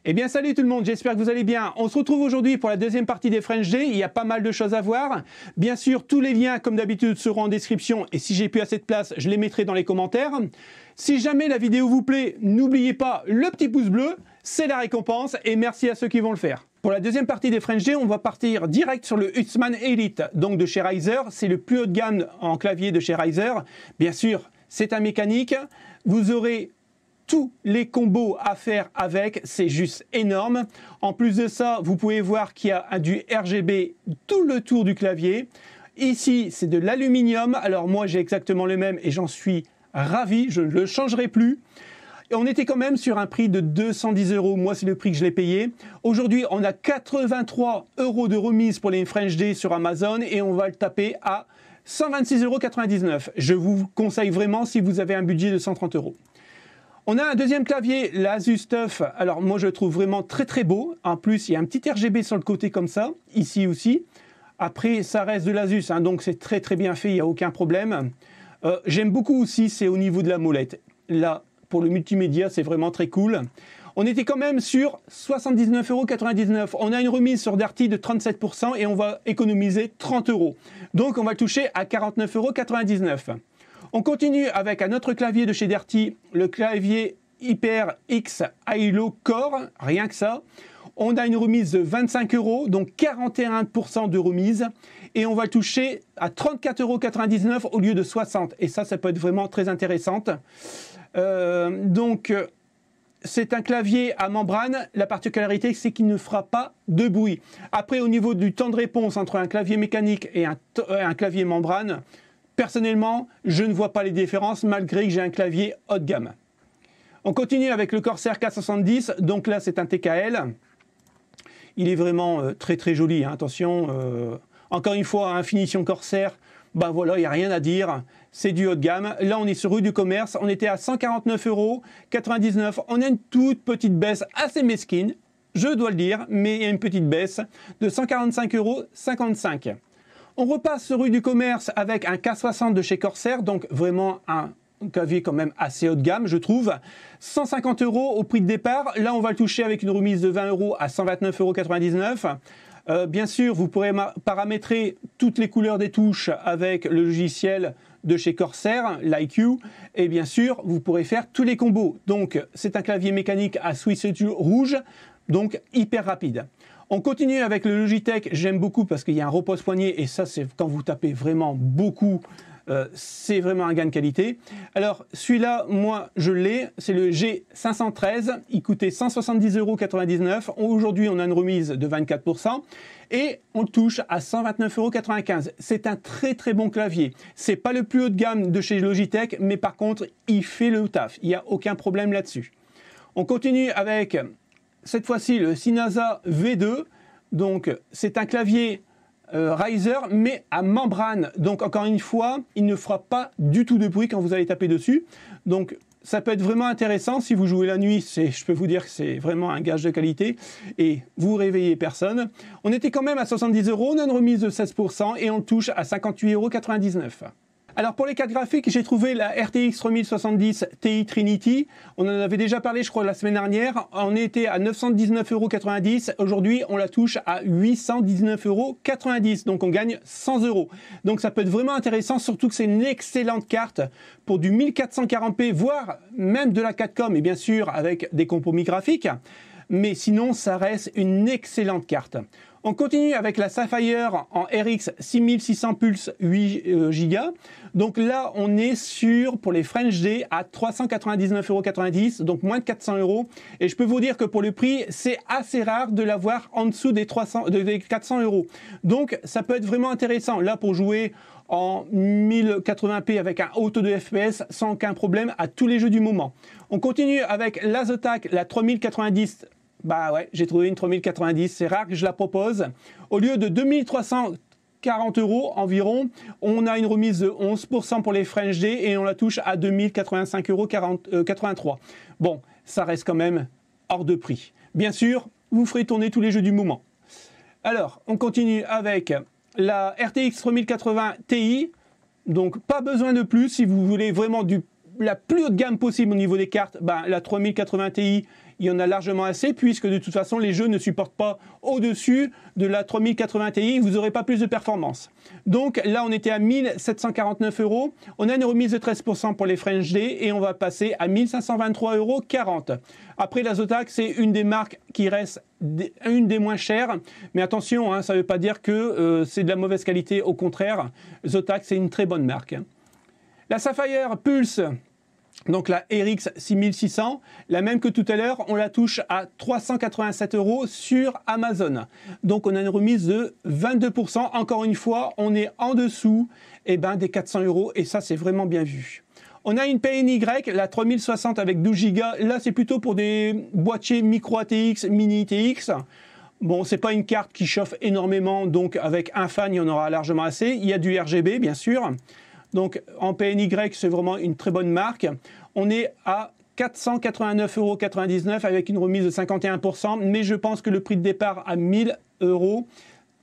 Eh bien salut tout le monde, j'espère que vous allez bien. On se retrouve aujourd'hui pour la deuxième partie des French Day. Il y a pas mal de choses à voir. Bien sûr, tous les liens, comme d'habitude, seront en description. Et si j'ai plus assez de place, je les mettrai dans les commentaires. Si jamais la vidéo vous plaît, n'oubliez pas le petit pouce bleu. C'est la récompense. Et merci à ceux qui vont le faire. Pour la deuxième partie des French Day, on va partir direct sur le Huntsman Elite, donc de chez Riser. C'est le plus haut de gamme en clavier de chez Riser. Bien sûr, c'est un mécanique. Vous aurez tous les combos à faire avec, c'est juste énorme. En plus de ça, vous pouvez voir qu'il y a du RGB tout le tour du clavier. Ici, c'est de l'aluminium. Alors moi, j'ai exactement le même et j'en suis ravi. Je ne le changerai plus. Et on était quand même sur un prix de 210 €. Moi, c'est le prix que je l'ai payé. Aujourd'hui, on a 83 € de remise pour les French Day sur Amazon et on va le taper à 126,99 €. Je vous conseille vraiment si vous avez un budget de 130 €. On a un deuxième clavier, l'Asus TUF. Alors moi je le trouve vraiment très très beau. En plus il y a un petit RGB sur le côté comme ça, ici aussi. Après ça reste de l'Asus, hein, donc c'est très très bien fait, il n'y a aucun problème. J'aime beaucoup aussi, c'est au niveau de la molette. Là, pour le multimédia, c'est vraiment très cool. On était quand même sur 79,99 €. On a une remise sur Darty de 37% et on va économiser 30 €. Donc on va le toucher à 49,99 €. On continue avec un autre clavier de chez Darty, le clavier HyperX Hilo Core, rien que ça. On a une remise de 25 €, donc 41% de remise. Et on va le toucher à 34,99 € au lieu de 60 €. Et ça peut être vraiment très intéressant. C'est un clavier à membrane. La particularité, c'est qu'il ne fera pas de bruit. Après, au niveau du temps de réponse entre un clavier mécanique et un clavier membrane, personnellement, je ne vois pas les différences malgré que j'ai un clavier haut de gamme. On continue avec le Corsair K70. Donc là, c'est un TKL. Il est vraiment très très joli. Hein. Attention, encore une fois, hein, finition Corsair. Ben voilà, il n'y a rien à dire. C'est du haut de gamme. Là, on est sur rue du Commerce. On était à 149,99 €. On a une toute petite baisse assez mesquine, je dois le dire, mais il y a une petite baisse de 145,55 €. On repasse rue du Commerce avec un K60 de chez Corsair, donc vraiment un clavier quand même assez haut de gamme, je trouve. 150 € au prix de départ. Là, on va le toucher avec une remise de 20 € à 129,99 €. Bien sûr, vous pourrez paramétrer toutes les couleurs des touches avec le logiciel de chez Corsair, l'IQ. Et bien sûr, vous pourrez faire tous les combos. Donc, c'est un clavier mécanique à switch rouge, donc hyper rapide. On continue avec le Logitech, j'aime beaucoup parce qu'il y a un repose-poignet et ça c'est quand vous tapez vraiment beaucoup, c'est vraiment un gain de qualité. Alors celui-là, moi je l'ai, c'est le G513, il coûtait 170,99 €. Aujourd'hui on a une remise de 24% et on le touche à 129,95 €. C'est un très très bon clavier. C'est pas le plus haut de gamme de chez Logitech, mais par contre il fait le taf, il n'y a aucun problème là-dessus. On continue avec cette fois-ci le Synaza V2, donc c'est un clavier Riser mais à membrane, donc encore une fois il ne fera pas du tout de bruit quand vous allez taper dessus, donc ça peut être vraiment intéressant si vous jouez la nuit, je peux vous dire que c'est vraiment un gage de qualité et vous réveillez personne. On était quand même à 70 €, on a une remise de 16% et on touche à 58,99 €. Alors pour les cartes graphiques, j'ai trouvé la RTX 3070 Ti Trinity. On en avait déjà parlé, je crois, la semaine dernière. On était à 919,90 €. Aujourd'hui, on la touche à 819,90 €. Donc on gagne 100 €. Donc ça peut être vraiment intéressant, surtout que c'est une excellente carte pour du 1440p, voire même de la 4K, et bien sûr avec des compromis graphiques. Mais sinon, ça reste une excellente carte. On continue avec la Sapphire en RX 6600 Pulse 8 Go. Donc là, on est sur, pour les French Day, à 399,90 €, donc moins de 400 €. Et je peux vous dire que pour le prix, c'est assez rare de l'avoir en dessous des 400 €. Donc ça peut être vraiment intéressant. Là, pour jouer en 1080p avec un haut taux de FPS sans aucun problème à tous les jeux du moment. On continue avec la Zotac, la 3090. Bah ouais, j'ai trouvé une 3090, c'est rare que je la propose. Au lieu de 2340 € environ, on a une remise de 11% pour les French Day et on la touche à 2085,83 €. Bon, ça reste quand même hors de prix. Bien sûr, vous ferez tourner tous les jeux du moment. Alors, on continue avec la RTX 3080 Ti. Donc, pas besoin de plus si vous voulez vraiment la plus haute gamme possible au niveau des cartes. Ben, la 3080 Ti, il y en a largement assez, puisque de toute façon, les jeux ne supportent pas au-dessus de la 3080 Ti, vous n'aurez pas plus de performance. Donc là, on était à 1749 €. On a une remise de 13% pour les French D et on va passer à 1523,40 €. Après, la Zotac, c'est une des marques qui reste une des moins chères. Mais attention, hein, ça ne veut pas dire que c'est de la mauvaise qualité. Au contraire, Zotac, c'est une très bonne marque. La Sapphire Pulse, donc la RX 6600, la même que tout à l'heure, on la touche à 387 € sur Amazon. Donc on a une remise de 22%. Encore une fois, on est en dessous des 400 € et ça, c'est vraiment bien vu. On a une PNY, la 3060 avec 12 Go. Là, c'est plutôt pour des boîtiers micro ATX, mini ITX. Bon, c'est pas une carte qui chauffe énormément, donc avec un fan, il y en aura largement assez. Il y a du RGB, bien sûr. Donc, en PNY, c'est vraiment une très bonne marque. On est à 489,99 € avec une remise de 51%. Mais je pense que le prix de départ à 1000 €,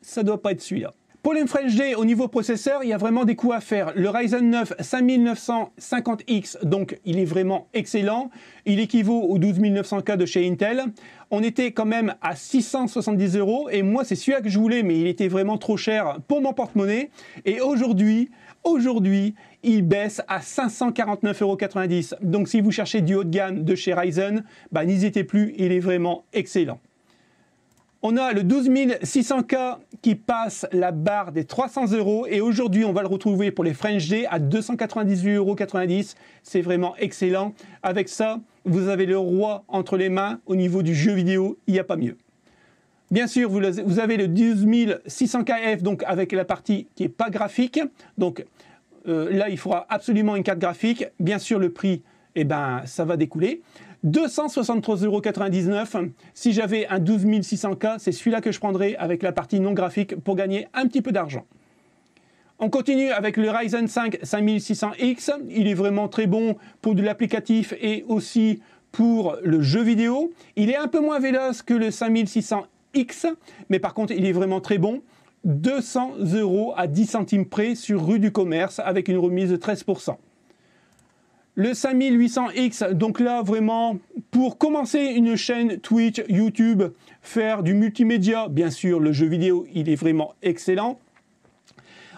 ça doit pas être celui-là. Pour les French D, au niveau processeur, il y a vraiment des coups à faire. Le Ryzen 9 5950X, donc il est vraiment excellent. Il équivaut au 12900K de chez Intel. On était quand même à 670 € et moi c'est celui-là que je voulais, mais il était vraiment trop cher pour mon porte-monnaie. Et aujourd'hui, il baisse à 549,90 €. Donc si vous cherchez du haut de gamme de chez Ryzen, n'hésitez plus, il est vraiment excellent. On a le 12600K qui passe la barre des 300 € et aujourd'hui on va le retrouver pour les French D à 298,90 €. C'est vraiment excellent. Avec ça, vous avez le roi entre les mains au niveau du jeu vidéo, il n'y a pas mieux. Bien sûr, vous avez le 12600KF, donc avec la partie qui n'est pas graphique. Donc là, il faudra absolument une carte graphique. Bien sûr, le prix, ça va découler. 263,99 €. Si j'avais un 12600K, c'est celui-là que je prendrais avec la partie non graphique pour gagner un petit peu d'argent. On continue avec le Ryzen 5 5600X. Il est vraiment très bon pour de l'applicatif et aussi pour le jeu vidéo. Il est un peu moins véloce que le 5600X, mais par contre, il est vraiment très bon. 200 € à 10 centimes près sur rue du Commerce avec une remise de 13%. Le 5800X, donc là vraiment pour commencer une chaîne Twitch, YouTube, faire du multimédia, bien sûr le jeu vidéo il est vraiment excellent.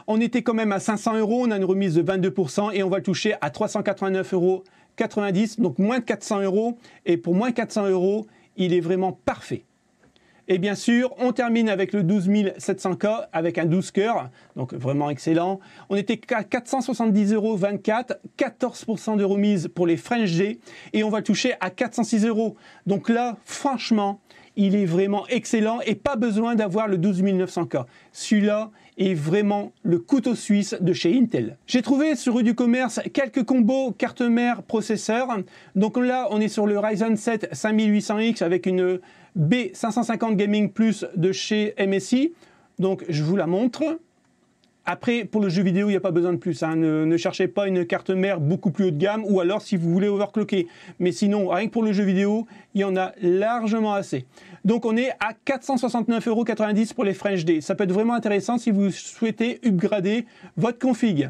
On était quand même à 500 €, on a une remise de 22% et on va le toucher à 389,90 €, donc moins de 400 € et pour moins de 400 € il est vraiment parfait. Et bien sûr, on termine avec le 12700K avec un 12 cœurs, donc vraiment excellent. On était à 470,24 €, 14% de remise pour les French D et on va le toucher à 406 €. Donc là, franchement, il est vraiment excellent et pas besoin d'avoir le 12900K. Celui-là est vraiment le couteau suisse de chez Intel. J'ai trouvé sur rue du Commerce quelques combos carte mère processeur. Donc là, on est sur le Ryzen 7 5800X avec une B550 Gaming Plus de chez MSI. Donc je vous la montre. Après, pour le jeu vidéo, il n'y a pas besoin de plus. Hein. Ne cherchez pas une carte mère beaucoup plus haut de gamme ou alors si vous voulez overclocker. Mais sinon, rien que pour le jeu vidéo, il y en a largement assez. Donc on est à 469,90 € pour les French D. Ça peut être vraiment intéressant si vous souhaitez upgrader votre config.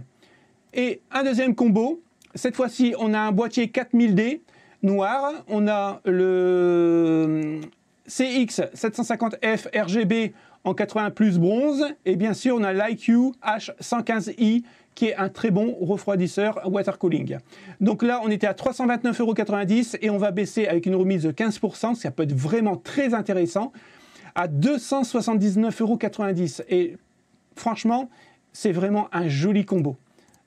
Et un deuxième combo. Cette fois-ci, on a un boîtier 4000D noir. On a le CX750F RGB en 80 plus bronze et bien sûr on a l'IQ H115i qui est un très bon refroidisseur water cooling. Donc là on était à 329,90 € et on va baisser avec une remise de 15%, ça peut être vraiment très intéressant, à 279,90 € et franchement c'est vraiment un joli combo.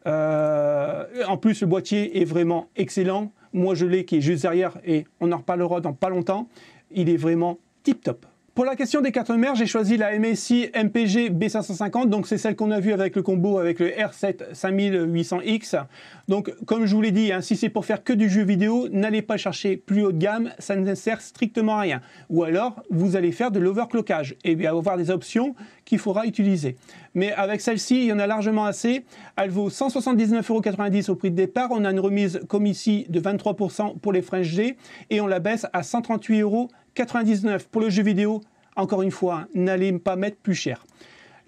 En plus le boîtier est vraiment excellent, moi je l'ai qui est juste derrière et on en reparlera dans pas longtemps, il est vraiment tip top. Pour la question des cartes mères, j'ai choisi la MSI MPG B550, donc c'est celle qu'on a vue avec le combo avec le R7 5800X. Donc comme je vous l'ai dit, hein, si c'est pour faire que du jeu vidéo, n'allez pas chercher plus haut de gamme, ça ne sert strictement à rien. Ou alors, vous allez faire de l'overclockage et bien avoir des options qu'il faudra utiliser. Mais avec celle-ci, il y en a largement assez. Elle vaut 179,90 € au prix de départ. On a une remise comme ici de 23% pour les French D et on la baisse à 138,99 € pour le jeu vidéo. Encore une fois, n'allez pas mettre plus cher.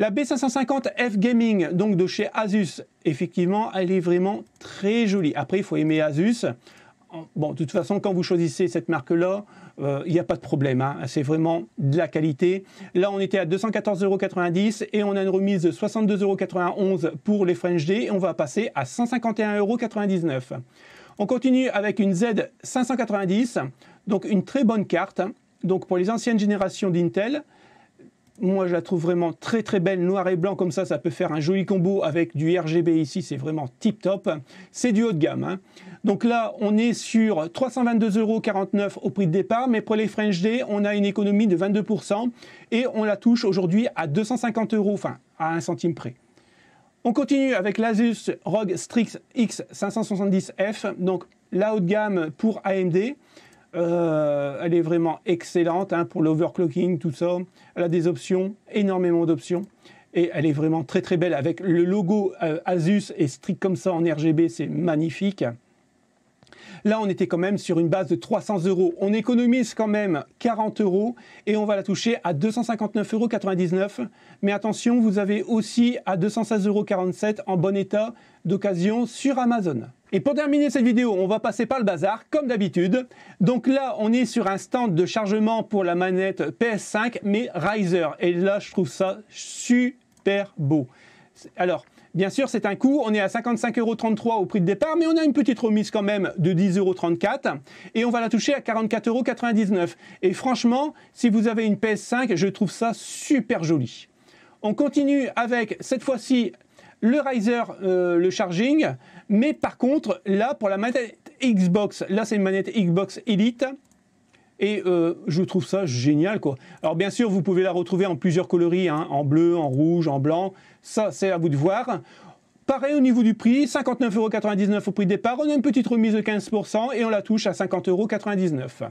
La B550F Gaming, donc de chez Asus, effectivement, elle est vraiment très jolie. Après, il faut aimer Asus. Bon, de toute façon, quand vous choisissez cette marque-là, il n'y a pas de problème, hein. C'est vraiment de la qualité. Là, on était à 214,90 € et on a une remise de 62,91 € pour les French D et on va passer à 151,99 €. On continue avec une Z590, donc une très bonne carte. Donc pour les anciennes générations d'Intel, moi je la trouve vraiment très très belle, noir et blanc comme ça peut faire un joli combo avec du RGB ici, c'est vraiment tip top. C'est du haut de gamme, hein. Donc là on est sur 322,49 € au prix de départ, mais pour les French D, on a une économie de 22% et on la touche aujourd'hui à 250 €, enfin à 1 centime près. On continue avec l'Asus ROG Strix X570F, donc la haut de gamme pour AMD. Elle est vraiment excellente, hein, pour l'overclocking, tout ça. Elle a des options, énormément d'options. Et elle est vraiment très très belle avec le logo Asus et Strix comme ça en RGB, c'est magnifique. Là, on était quand même sur une base de 300 €. On économise quand même 40 € et on va la toucher à 259,99 €. Mais attention, vous avez aussi à 216,47 € en bon état d'occasion sur Amazon. Et pour terminer cette vidéo, on va passer par le bazar, comme d'habitude. Donc là, on est sur un stand de chargement pour la manette PS5, mais Riser. Et là, je trouve ça super beau. Alors, bien sûr, c'est un coût. On est à 55,33 € au prix de départ, mais on a une petite remise quand même de 10,34 € et on va la toucher à 44,99 €. Et franchement, si vous avez une PS5, je trouve ça super joli. On continue avec, cette fois-ci, le Riser, le charging, mais par contre, là, pour la manette Xbox, là, c'est une manette Xbox Elite. Et je trouve ça génial, quoi. Alors bien sûr, vous pouvez la retrouver en plusieurs coloris, hein, en bleu, en rouge, en blanc. Ça, c'est à vous de voir. Pareil au niveau du prix, 59,99 € au prix de départ. On a une petite remise de 15% et on la touche à 50,99 €.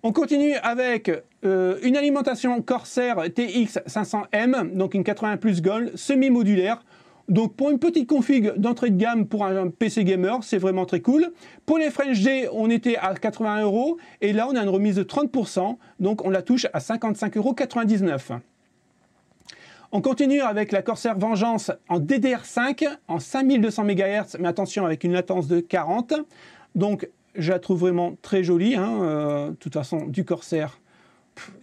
On continue avec une alimentation Corsair TX 500M, donc une 80 Plus Gold, semi-modulaire. Donc pour une petite config d'entrée de gamme pour un PC gamer, c'est vraiment très cool. Pour les French D, on était à 80 € et là on a une remise de 30%, donc on la touche à 55,99 €. On continue avec la Corsair Vengeance en DDR5 en 5200 MHz, mais attention avec une latence de 40. Donc je la trouve vraiment très jolie, hein. De toute façon du Corsair,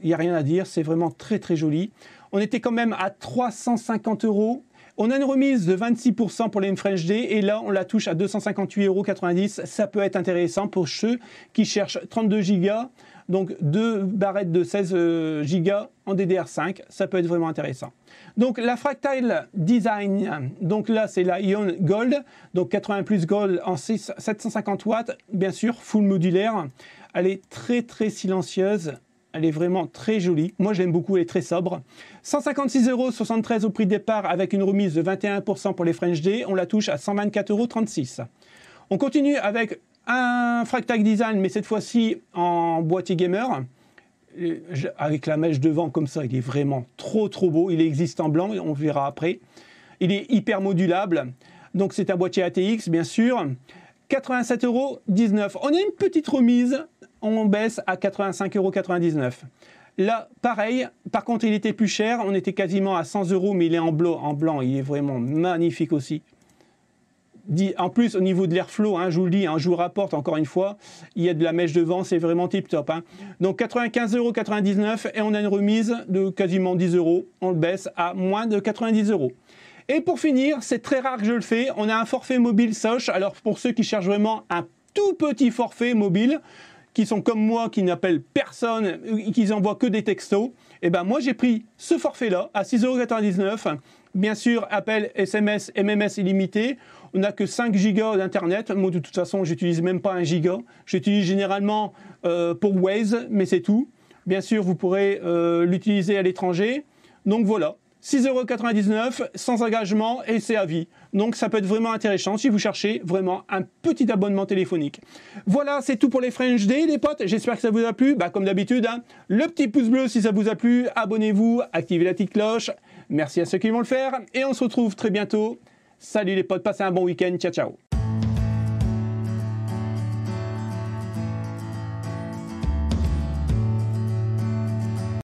il n'y a rien à dire, c'est vraiment très très joli. On était quand même à 350 €. On a une remise de 26% pour les French D et là on la touche à 258,90 €. Ça peut être intéressant pour ceux qui cherchent 32 Go, donc 2 barrettes de 16 Go en DDR5. Ça peut être vraiment intéressant. Donc la Fractal Design, donc là c'est la Ion Gold, donc 80 Plus Gold en 750 watts, bien sûr, full modulaire. Elle est très très silencieuse. Elle est vraiment très jolie. Moi, j'aime beaucoup, elle est très sobre. 156,73 € au prix de départ avec une remise de 21% pour les French D. On la touche à 124,36 €. On continue avec un Fractal Design, mais cette fois-ci en boîtier gamer. Avec la mèche devant comme ça, il est vraiment trop beau. Il existe en blanc, on verra après. Il est hyper modulable. Donc, c'est un boîtier ATX, bien sûr. 87,19 €. On a une petite remise. On baisse à 85,99 €. Là, pareil, par contre, il était plus cher. On était quasiment à 100 €, mais il est en blanc. En blanc, il est vraiment magnifique aussi. En plus, au niveau de l'airflow, hein, je vous le dis, hein, je vous rapporte encore une fois, il y a de la mèche devant, c'est vraiment tip top, hein. Donc 95,99 € et on a une remise de quasiment 10 €. On le baisse à moins de 90 €. Et pour finir, c'est très rare que je le fais, on a un forfait mobile Soch. Alors pour ceux qui cherchent vraiment un tout petit forfait mobile, qui sont comme moi, qui n'appellent personne, qui n'envoient que des textos, et ben moi j'ai pris ce forfait-là à 6,99 €. Bien sûr, appel, SMS, MMS illimité. On n'a que 5 Go d'internet. Moi de toute façon, j'utilise même pas 1 giga. J'utilise généralement pour Waze, mais c'est tout. Bien sûr, vous pourrez l'utiliser à l'étranger. Donc voilà. 6,99 € sans engagement et c'est à vie. Donc ça peut être vraiment intéressant si vous cherchez vraiment un petit abonnement téléphonique. Voilà, c'est tout pour les French D, les potes. J'espère que ça vous a plu. Comme d'habitude, hein, le petit pouce bleu si ça vous a plu. Abonnez-vous, activez la petite cloche. Merci à ceux qui vont le faire. Et on se retrouve très bientôt. Salut les potes, passez un bon week-end. Ciao, ciao.